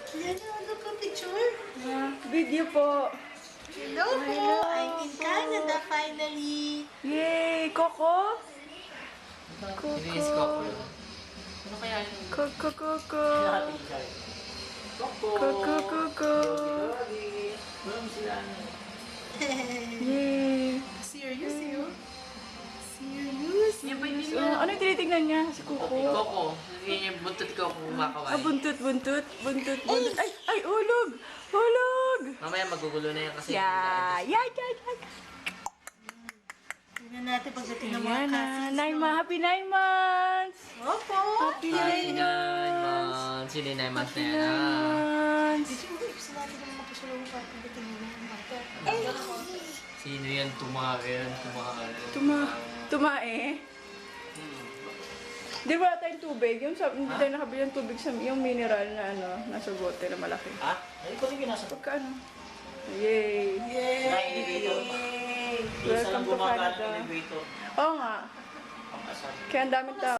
Yan na, ano ka picture? Video po. Hello po, I'm in Canada finally. Yay! Coco? Hindi si Coco yun. Ano kaya yung... Coco, Coco. Coco! Coco, Coco. Walang sila ano. Yay! Serious yun? Serious? Yan ba yung So, ano yung tinitignan niya? Si Coco? Coco. Yan yung buntot ko kung kumakaway. Buntot. Ay, hulog! Hulog! Mamaya magugulo na yan kasi... Yeah! Tingnan natin pagdating ng mga Ayan na. cousins. Happy 9 months! Opo! Happy 9 Ay, months! months. Hindi na yung months na 9 yan. months! Gusto natin ng mga pasulong pa pagdating ng mga bata. Sino yan? Tumain. Tumae. Di ba tayong tubig? Hindi tayo nakabili ng tubig sa yung mineral na nasa bote na malaki. Ha? Ay, ko rin nasa Pagkaano? Yay! elevator. Isa Welcome lang to gumagana Canada. ng elevator. Oo nga. Pang-asal. Kaya ang daming tao.